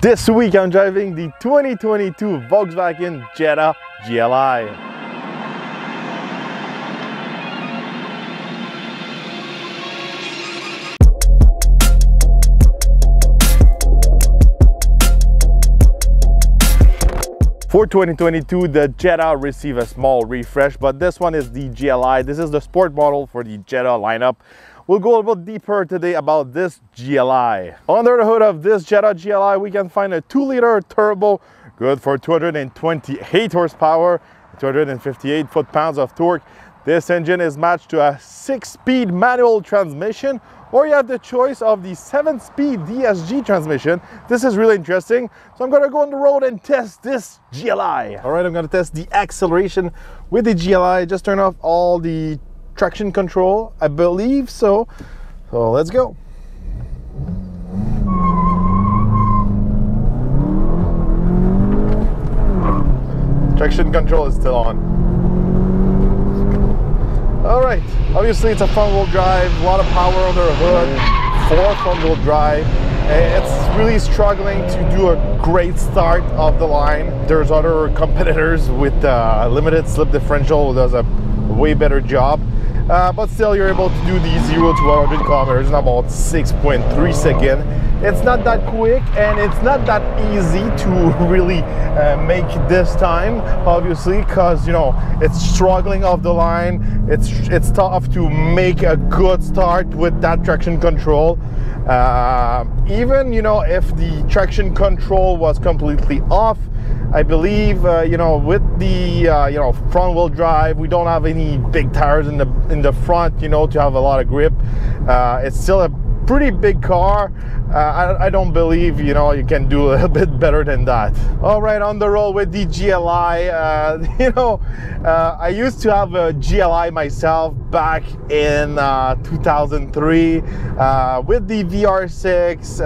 This week I'm driving the 2022 Volkswagen Jetta GLI. For 2022, the Jetta received a small refresh, but this one is the GLI. This is the sport model for the Jetta lineup. We'll go a little bit deeper today about this GLI. Under the hood of this Jetta GLI, we can find a 2-liter turbo, good for 228 horsepower, 258 foot-pounds of torque. This engine is matched to a 6-speed manual transmission, or you have the choice of the 7-speed DSG transmission. This is really interesting. So I'm gonna go on the road and test this GLI. All right, I'm gonna test the acceleration with the GLI. Just turn off all the traction control, I believe so. So let's go. Traction control is still on. All right, obviously it's a front-wheel drive, a lot of power under the hood, 4 front-wheel drive. It's really struggling to do a great start of the line. There's other competitors with limited slip differential who does a way better job. But still, you're able to do the 0 to 100 kilometers in about 6.3 seconds. It's not that quick, and it's not that easy to really make this time, obviously, because, you know, it's struggling off the line. It's tough to make a good start with that traction control. Even, you know, if the traction control was completely off, I believe, you know, with the you know, front-wheel drive, we don't have any big tires in the front, you know, to have a lot of grip. It's still a pretty big car. I don't believe, you know, you can do a little bit better than that. All right, on the road with the GLI. You know, I used to have a GLI myself back in 2003 with the VR6,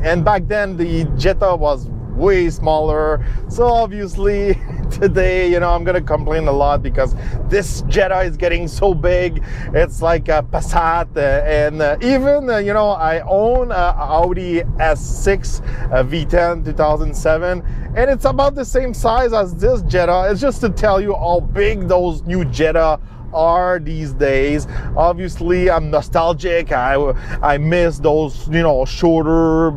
and back then the Jetta was way smaller. So obviously today, you know, I'm gonna complain a lot because this Jetta is getting so big. It's like a Passat, and even you know, I own a Audi S6 V10 2007, and it's about the same size as this Jetta. It's just to tell you how big those new Jetta are these days. Obviously I'm nostalgic. I miss those, you know, shorter,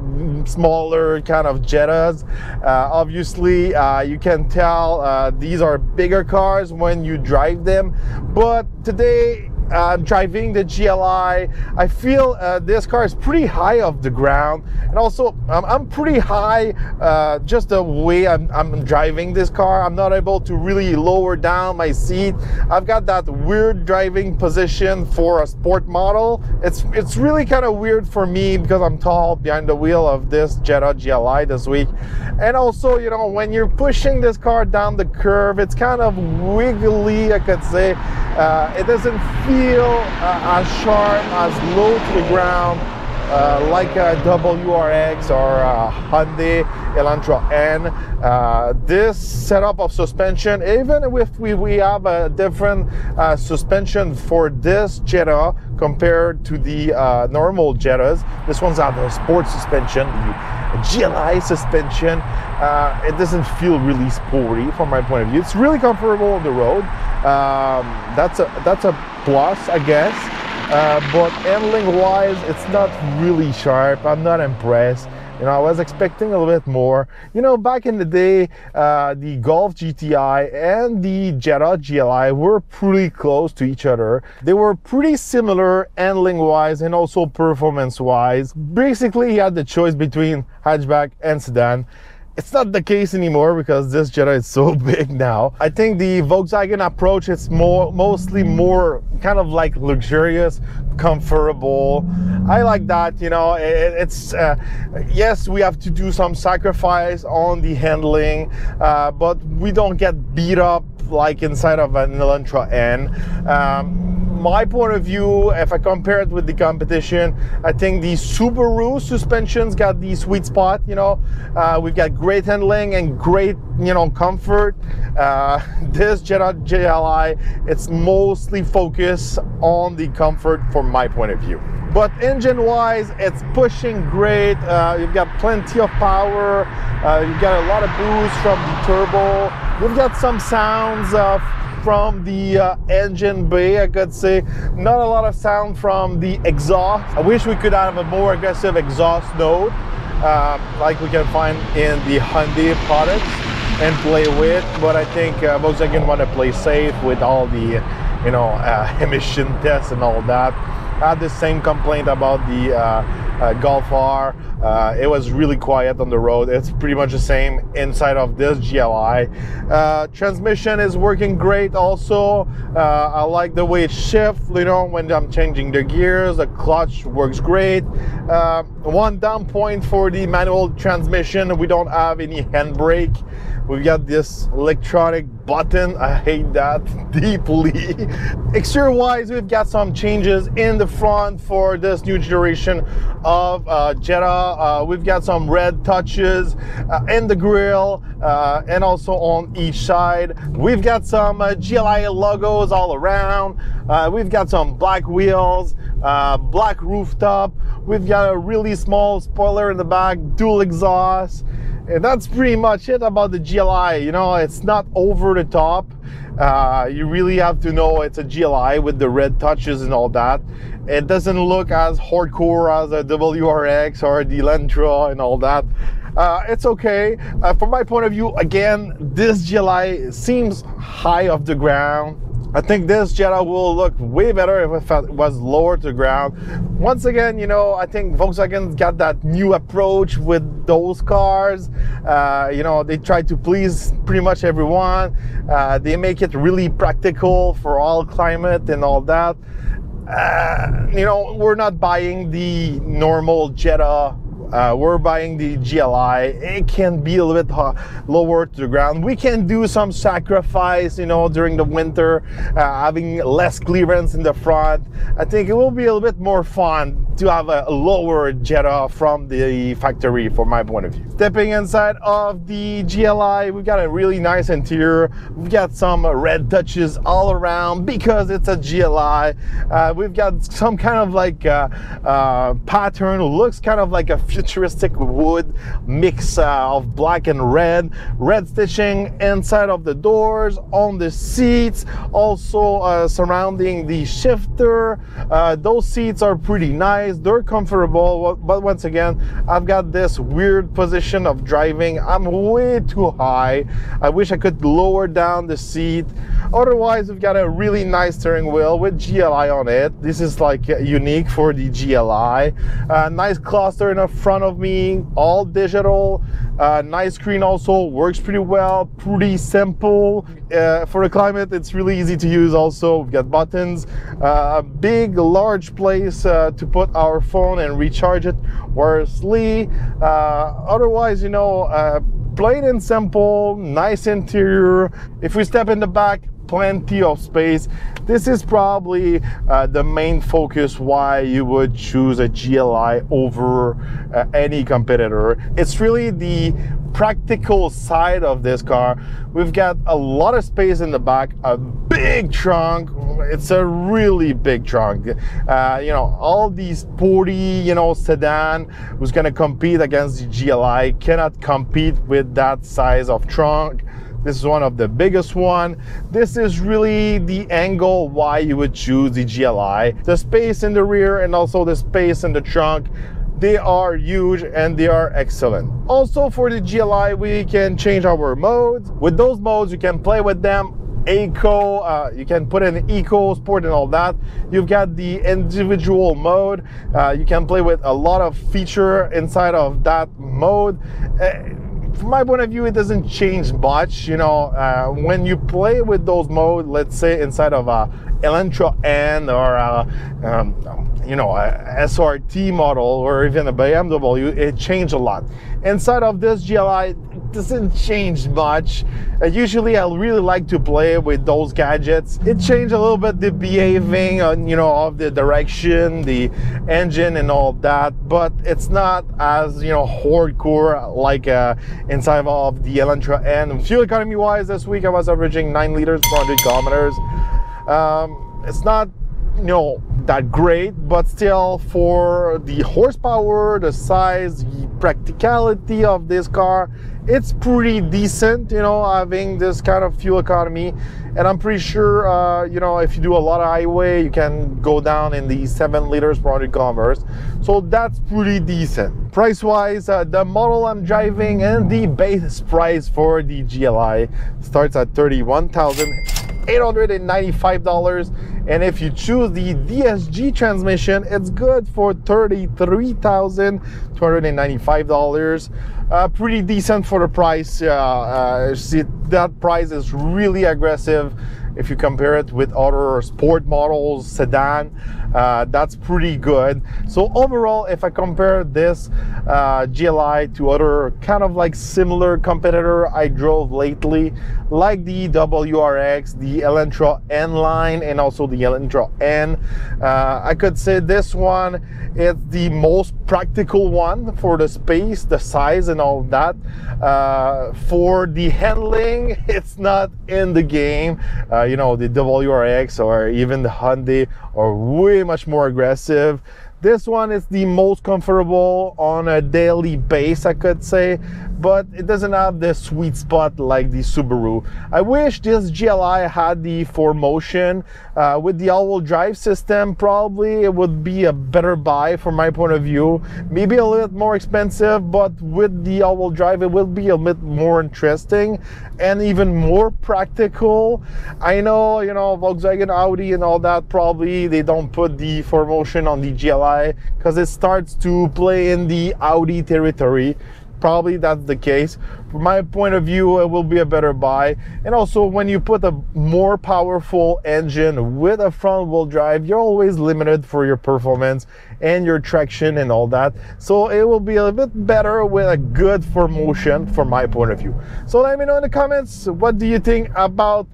smaller kind of Jettas. Obviously you can tell these are bigger cars when you drive them, but today I'm driving the GLI. I feel this car is pretty high off the ground, and also I'm pretty high just the way I'm driving this car. I'm not able to really lower down my seat. I've got that weird driving position for a sport model. It's really kind of weird for me because I'm tall behind the wheel of this Jetta GLI this week. And also, you know, when you're pushing this car down the curve, it's kind of wiggly, I could say. It doesn't feel as sharp, as low to the ground like a WRX or a Hyundai Elantra N. This setup of suspension, even if we have a different suspension for this Jetta compared to the normal Jettas, this one's have a sport suspension, the GLI suspension. It doesn't feel really sporty from my point of view. It's really comfortable on the road. That's a plus, I guess. But handling wise, it's not really sharp. I'm not impressed. You know, I was expecting a little bit more. You know, back in the day, the Golf GTI and the Jetta GLI were pretty close to each other. They were pretty similar handling wise and also performance wise. Basically, you had the choice between hatchback and sedan. It's not the case anymore because this Jetta is so big now. I think the Volkswagen approach is mostly more kind of like luxurious, comfortable. I like that, you know. Yes, we have to do some sacrifice on the handling, but we don't get beat up like inside of an Elantra N. my point of view, if I compare it with the competition, I think the Subaru suspensions got the sweet spot. You know, we've got great handling and great, you know, comfort. This Jetta GLI, it's mostly focused on the comfort from my point of view. But engine-wise, it's pushing great. You've got plenty of power. You've got a lot of boost from the turbo. You've got some sounds from the engine bay, I could say. Not a lot of sound from the exhaust. I wish we could have a more aggressive exhaust note, like we can find in the Hyundai products and play with. But I think Volkswagen want to play safe with all the, you know, emission tests and all that. I had the same complaint about the Golf R. It was really quiet on the road. It's pretty much the same inside of this GLI. Transmission is working great also. I like the way it shifts, you know, when I'm changing the gears. The clutch works great. One down point for the manual transmission, we don't have any handbrake. We've got this electronic button. I hate that deeply. Exterior wise, we've got some changes in the front for this new generation of Jetta. We've got some red touches in the grille and also on each side. We've got some GLI logos all around. We've got some black wheels, black rooftop. We've got a really small spoiler in the back, dual exhaust. And that's pretty much it about the GLI. You know, it's not over the top. You really have to know it's a GLI with the red touches and all that. It doesn't look as hardcore as a WRX or the Elantra and all that. It's okay. From my point of view, again, this GLI seems high off the ground. I think this Jetta will look way better if it was lower to the ground. Once again, you know, I think Volkswagen's got that new approach with those cars. You know, they try to please pretty much everyone. They make it really practical for all climate and all that. You know, we're not buying the normal Jetta. We're buying the GLI. It can be a little bit lower to the ground. We can do some sacrifice, you know, during the winter, having less clearance in the front. I think it will be a little bit more fun to have a lower Jetta from the factory, from my point of view. Stepping inside of the GLI, we've got a really nice interior. We've got some red touches all around because it's a GLI. We've got some kind of like pattern. It looks kind of like a futuristic wood mix of black and red stitching inside of the doors, on the seats, also surrounding the shifter. Those seats are pretty nice, they're comfortable, but once again, I've got this weird position of driving. I'm way too high. I wish I could lower down the seat. Otherwise, we've got a really nice steering wheel with GLI on it. This is like unique for the GLI. Nice cluster in the front of me, all digital. Nice screen also, works pretty well, pretty simple. For the climate, it's really easy to use also. We've got buttons, a big large place to put our phone and recharge it wirelessly. Otherwise, you know, plain and simple, nice interior. If we step in the back, plenty of space. This is probably the main focus why you would choose a GLI over any competitor. It's really the practical side of this car. We've got a lot of space in the back, a big trunk. It's a really big trunk. You know, all these sporty, you know, sedan who's gonna compete against the GLI cannot compete with that size of trunk. This is one of the biggest one. This is really the angle why you would choose the GLI. The space in the rear and also the space in the trunk, they are huge and they are excellent. Also for the GLI, we can change our modes. With those modes, you can play with them. Eco, you can put in Eco, Sport and all that. You've got the individual mode. You can play with a lot of feature inside of that mode. From my point of view, it doesn't change much. You know, when you play with those modes, let's say inside of a Elantra N or you know, a SRT model or even a BMW, it changed a lot. Inside of this GLI, it doesn't change much. Usually I really like to play with those gadgets. It changed a little bit the behaving, you know, of the direction, the engine and all that, but it's not as, you know, hardcore like inside of the Elantra N. Fuel economy wise, this week I was averaging 9 liters per 100 kilometers. It's not, you know, that great, but still for the horsepower, the size, the practicality of this car, it's pretty decent, you know, having this kind of fuel economy. And I'm pretty sure, you know, if you do a lot of highway, you can go down in the 7 liters per 100 kilometers. So that's pretty decent. Price wise, the model I'm driving and the base price for the GLI starts at $31,895. And if you choose the DSG transmission, it's good for $33,295. Pretty decent for the price. See, that price is really aggressive if you compare it with other sport models, sedan. That's pretty good. So overall, if I compare this GLI to other kind of like similar competitor I drove lately, like the WRX, the Elantra N line, and also the Elantra N, I could say this one is the most practical one for the space, the size and all that. For the handling, it's not in the game. You know, the WRX or even the Hyundai are way much more aggressive. This one is the most comfortable on a daily base, I could say, but it doesn't have the sweet spot like the Subaru. I wish this GLI had the 4Motion. With the all-wheel drive system, probably it would be a better buy from my point of view. Maybe a little bit more expensive, but with the all-wheel drive, it will be a bit more interesting and even more practical. I know, you know, Volkswagen, Audi and all that, probably they don't put the 4Motion on the GLI because it starts to play in the Audi territory. Probably that's the case. From my point of view, it will be a better buy. And also, when you put a more powerful engine with a front wheel drive, you're always limited for your performance and your traction and all that. So it will be a little bit better with a good 4Motion from my point of view. So let me know in the comments, what do you think about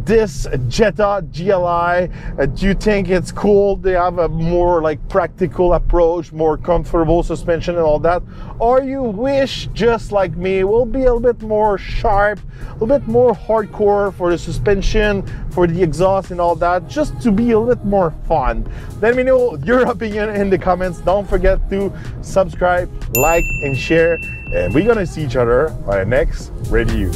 this Jetta GLI? Do you think it's cool? They have a more like practical approach, more comfortable suspension and all that? Or you wish, just like me, will be a little bit more sharp, a little bit more hardcore for the suspension, for the exhaust and all that, just to be a little bit more fun? Let me know your opinion in the comments. Don't forget to subscribe, like and share, and we're gonna see each other on the next review.